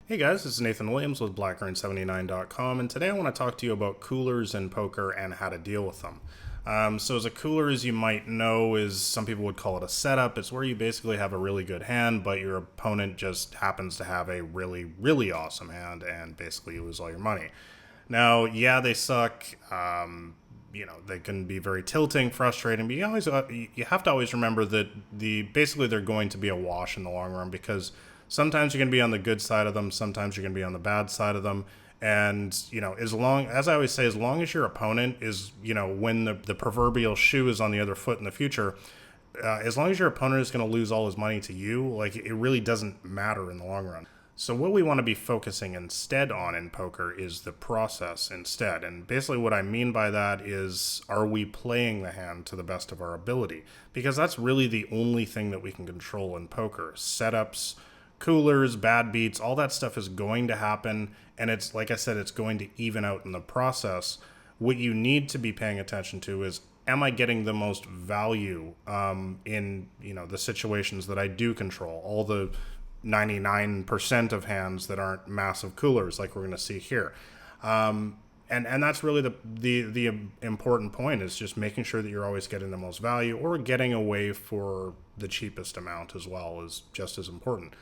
Hey guys, this is Nathan Williams with blackgreen79.com, and today I want to talk to you about coolers in poker and how to deal with them. So as a cooler, as you might know, is some people would call it a setup. It's where you basically have a really good hand, but your opponent just happens to have a really, really awesome hand, and basically you lose all your money. Now, yeah, they suck. They can be very tilting, frustrating, but you have to always remember that basically they're going to be a wash in the long run because sometimes you're going to be on the good side of them, sometimes you're going to be on the bad side of them. And, as I always say, as long as your opponent is, when the proverbial shoe is on the other foot in the future, as long as your opponent is going to lose all his money to you, like it really doesn't matter in the long run. So what we want to be focusing instead on in poker is the process instead. And basically what I mean by that is, are we playing the hand to the best of our ability? Because that's really the only thing that we can control in poker. Setups, coolers, bad beats, all that stuff is going to happen. And it's, like I said, it's going to even out in the process. What you need to be paying attention to is, am I getting the most value in the situations that I do control? All the 99% of hands that aren't massive coolers like we're going to see here. And that's really the important point, is just making sure that you're always getting the most value, or getting away for the cheapest amount as well is just as important.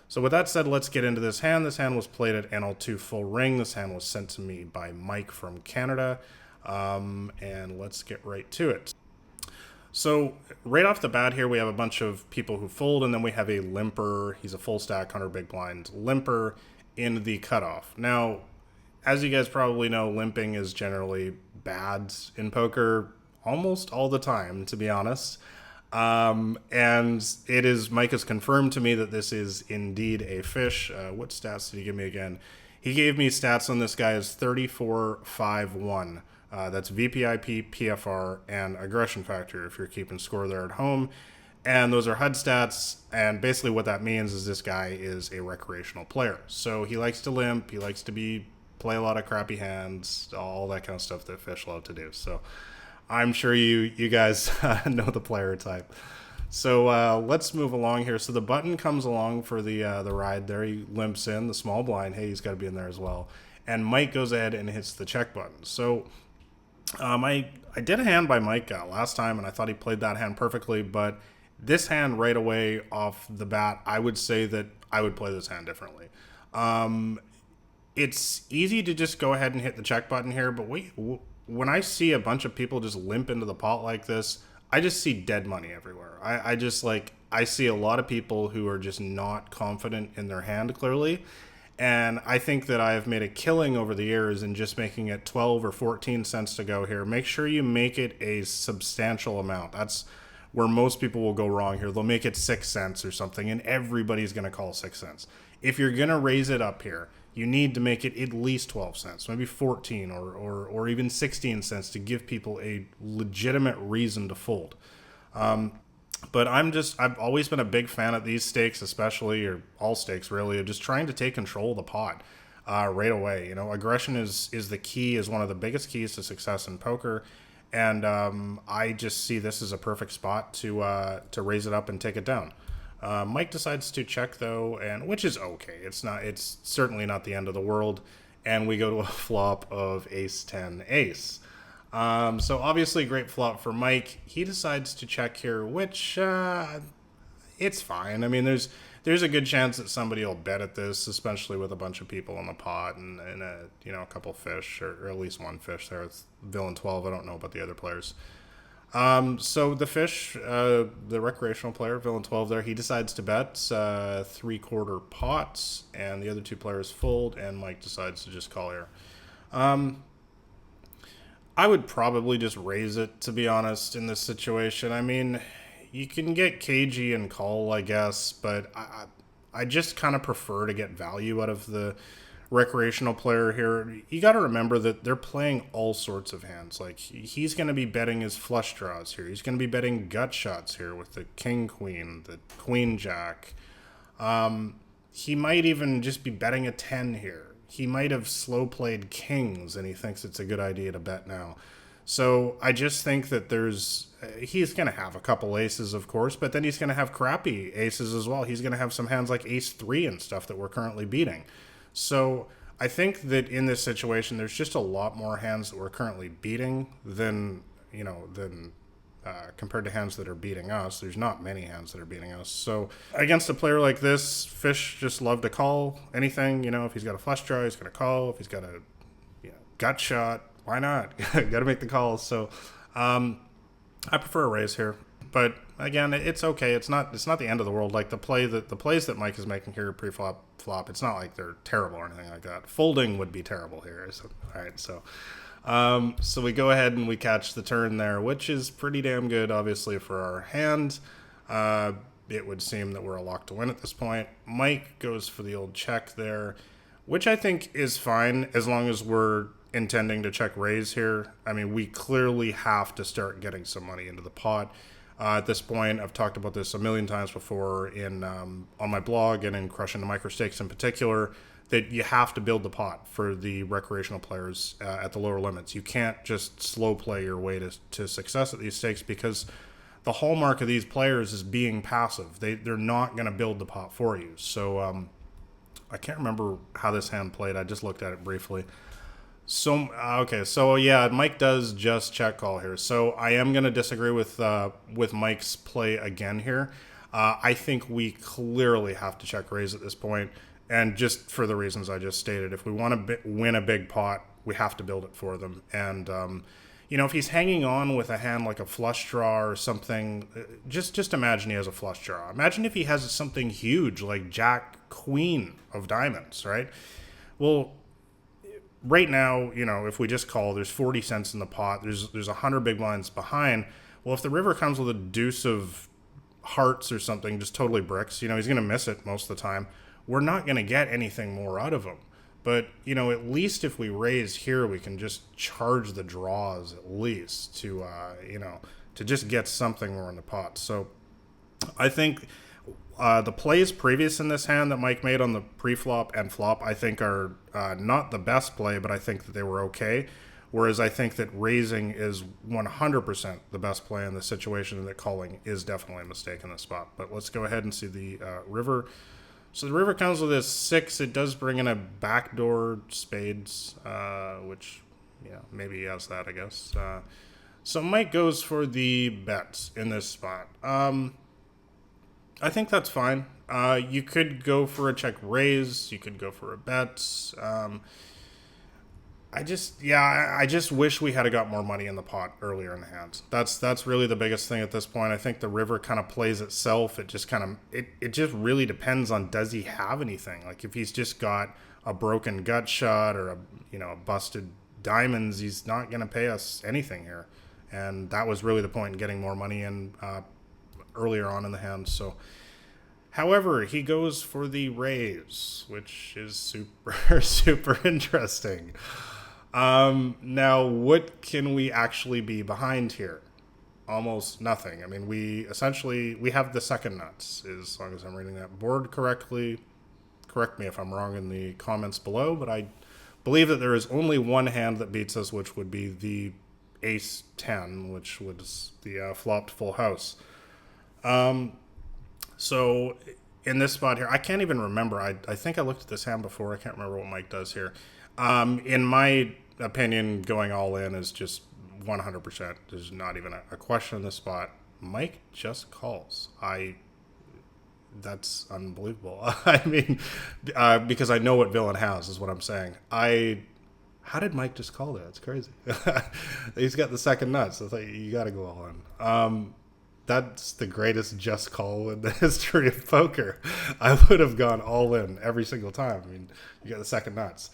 So with that said, let's get into this hand. This hand was played at NL2 Full Ring. This hand was sent to me by Mike from Canada. And let's get right to it. So right off the bat here, we have a bunch of people who fold, and then we have a limper. He's a full stack 100 big blind limper in the cutoff. Now, as you guys probably know, limping is generally bad in poker almost all the time, to be honest. And Mike has confirmed to me that this is indeed a fish. What stats did he give me again? He gave me stats on this guy as 3451. That's VPIP, PFR, and aggression factor if you're keeping score there at home. And those are HUD stats, and basically what that means is this guy is a recreational player. So he likes to limp, he likes to play a lot of crappy hands, all that kind of stuff that fish love to do. So I'm sure you guys know the player type. So let's move along here. So the button comes along for the ride there. He limps in the small blind. Hey, he's got to be in there as well. And Mike goes ahead and hits the check button. So I did a hand by Mike last time, and I thought he played that hand perfectly. But this hand right away off the bat, I would say that I would play this hand differently. It's easy to just go ahead and hit the check button here, but when I see a bunch of people just limp into the pot like this, I just see dead money everywhere. I see a lot of people who are just not confident in their hand, clearly. And I think that I've made a killing over the years in just making it 12 or 14 cents to go here. Make sure you make it a substantial amount. That's where most people will go wrong here. They'll make it 6 cents or something, and everybody's going to call 6 cents. If you're going to raise it up here, you need to make it at least 12 cents, maybe 14 or even 16 cents to give people a legitimate reason to fold. But I've always been a big fan of these stakes, especially, or all stakes really, of just trying to take control of the pot right away. Aggression is the key, is one of the biggest keys to success in poker. And I just see this as a perfect spot to raise it up and take it down. Mike decides to check though, and which is okay. It's certainly not the end of the world. And we go to a flop of ace-10 ace. So obviously great flop for Mike. He decides to check here, which it's fine. I mean, there's a good chance that somebody will bet at this, especially with a bunch of people in the pot and a couple fish, or at least one fish there. It's villain 12. I don't know about the other players. So the fish, the recreational player, villain 12 there, he decides to bet 3/4 pots, and the other two players fold, and Mike decides to just call here. I would probably just raise it, to be honest, in this situation. I mean, you can get cagey and call, I guess, but I just kind of prefer to get value out of the recreational player here. You got to remember that they're playing all sorts of hands. Like, he's going to be betting his flush draws here. He's going to be betting gut shots here with the king queen, the queen jack. He might even just be betting a 10 here. He might have slow played kings, and he thinks it's a good idea to bet now. So I just think that he's going to have a couple aces, of course, but then he's going to have crappy aces as well. He's going to have some hands like ace-3 and stuff that we're currently beating. So I think that in this situation, there's just a lot more hands that we're currently beating than, compared to hands that are beating us. There's not many hands that are beating us. So against a player like this, fish just love to call anything. If he's got a flush draw, he's going to call. If he's got a gut shot, why not? Got to make the calls. So I prefer a raise here. But again, it's okay. It's not the end of the world. Like the plays that Mike is making here pre-flop, flop, it's not like they're terrible or anything like that. Folding would be terrible here. So, all right, so we go ahead and we catch the turn there, which is pretty damn good, obviously, for our hand. It would seem that we're a lock to win at this point. Mike goes for the old check there, which I think is fine as long as we're intending to check raise here. I mean, we clearly have to start getting some money into the pot. At this point, I've talked about this a million times before on my blog and in Crushing the Micro Stakes in particular, that you have to build the pot for the recreational players at the lower limits. You can't just slow play your way to success at these stakes, because the hallmark of these players is being passive. They're not going to build the pot for you. So I can't remember how this hand played. I just looked at it briefly. So okay, so yeah, Mike does just check call here. So I am going to disagree with Mike's play again here. I think we clearly have to check raise at this point, and just for the reasons I just stated. If we want to win a big pot, we have to build it for them. And if he's hanging on with a hand like a flush draw or something, just imagine he has a flush draw. Imagine if he has something huge like Jack Queen of diamonds, right? Well, right now, if we just call, there's 40 cents in the pot. There's 100 big blinds behind. Well, if the river comes with a deuce of hearts or something, just totally bricks, he's going to miss it most of the time. We're not going to get anything more out of him. But, at least if we raise here, we can just charge the draws at least to just get something more in the pot. So I think the plays previous in this hand that Mike made on the pre-flop and flop, I think are not the best play, but I think that they were okay. Whereas I think that raising is 100% the best play in this situation, and that calling is definitely a mistake in this spot. But let's go ahead and see the river. So the river comes with a 6. It does bring in a backdoor spades, which, maybe he has that, I guess. So Mike goes for the bets in this spot. I think that's fine. You could go for a check raise. You could go for a bet. I just wish we had got more money in the pot earlier in the hand. That's really the biggest thing at this point. I think the river kind of plays itself. It just just really depends on, does he have anything? Like if he's just got a broken gut shot or a busted diamonds, he's not going to pay us anything here. And that was really the point in getting more money in earlier on in the hand. So, however, he goes for the raise, which is super interesting. Now, what can we actually be behind here? Almost nothing. I mean, we have the second nuts, as long as I'm reading that board correctly. Correct me if I'm wrong in the comments below, but I believe that there is only one hand that beats us, which would be the ace 10, which was the flopped full house. So in this spot here, I can't even remember. I think I looked at this hand before. I can't remember what Mike does here. In my opinion, going all in is just 100%. There's not even a question in this spot. Mike just calls. That's unbelievable. I mean, because I know what villain has, is what I'm saying. How did Mike just call that? It's crazy. He's got the second nuts. So you got to go all in. That's the greatest just call in the history of poker. I would have gone all in every single time. I mean, you got the second nuts.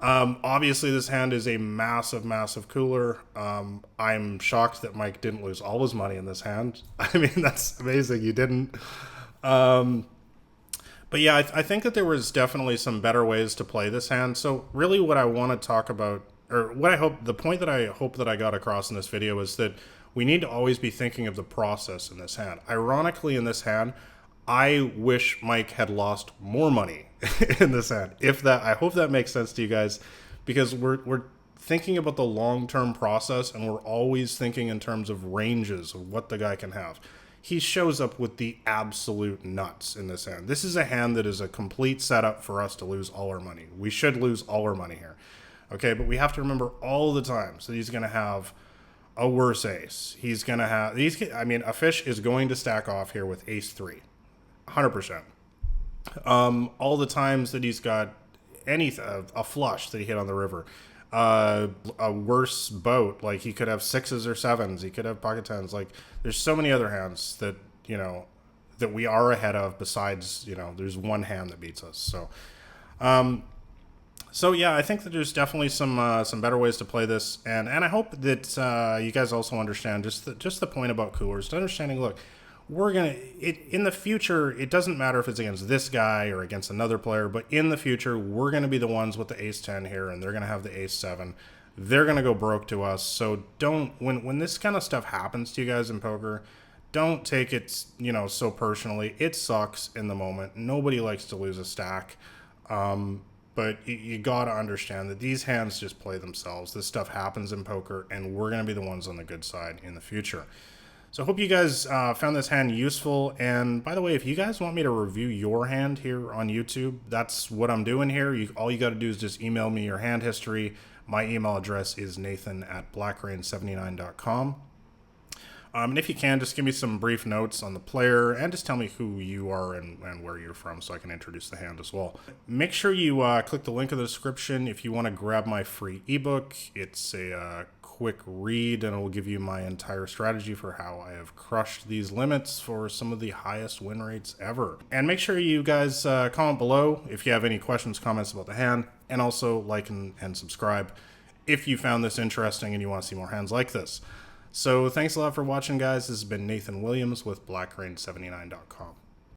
Obviously, this hand is a massive cooler. I'm shocked that Mike didn't lose all his money in this hand. I mean, that's amazing. You didn't. But yeah, I think that there was definitely some better ways to play this hand. So really what I want to talk about, or the point that I hope that I got across in this video is that we need to always be thinking of the process in this hand. Ironically, in this hand, I wish Mike had lost more money in this hand. I hope that makes sense to you guys, because we're thinking about the long-term process, and we're always thinking in terms of ranges of what the guy can have. he shows up with the absolute nuts in this hand. This is a hand that is a complete setup for us to lose all our money. We should lose all our money here. Okay, but we have to remember all the times that he's going to have a worse ace. He's going to have... a fish is going to stack off here with ace 3. 100%. All the times that he's got a flush that he hit on the river. A worse boat, like he could have 6s or 7s. He could have pocket 10s. Like, there's so many other hands that, that we are ahead of besides, there's one hand that beats us. So yeah, I think that there's definitely some better ways to play this, and I hope that you guys also understand just the point about coolers. To understanding, look, in the future, it doesn't matter if it's against this guy or against another player, but in the future, we're gonna be the ones with the ace 10 here, and they're gonna have the ace 7. They're gonna go broke to us. So when this kind of stuff happens to you guys in poker, don't take it so personally. It sucks in the moment. Nobody likes to lose a stack. But you got to understand that these hands just play themselves. This stuff happens in poker, and we're going to be the ones on the good side in the future. So I hope you guys found this hand useful. And by the way, if you guys want me to review your hand here on YouTube, that's what I'm doing here. All you got to do is just email me your hand history. My email address is nathan@blackrain79.com. And if you can, just give me some brief notes on the player and just tell me who you are and where you're from so I can introduce the hand as well. Make sure you click the link in the description if you want to grab my free ebook. It's a quick read, and it will give you my entire strategy for how I have crushed these limits for some of the highest win rates ever. And make sure you guys comment below if you have any questions, comments about the hand, and also like and subscribe if you found this interesting and you want to see more hands like this. So thanks a lot for watching, guys. This has been Nathan Williams with BlackRain79.com.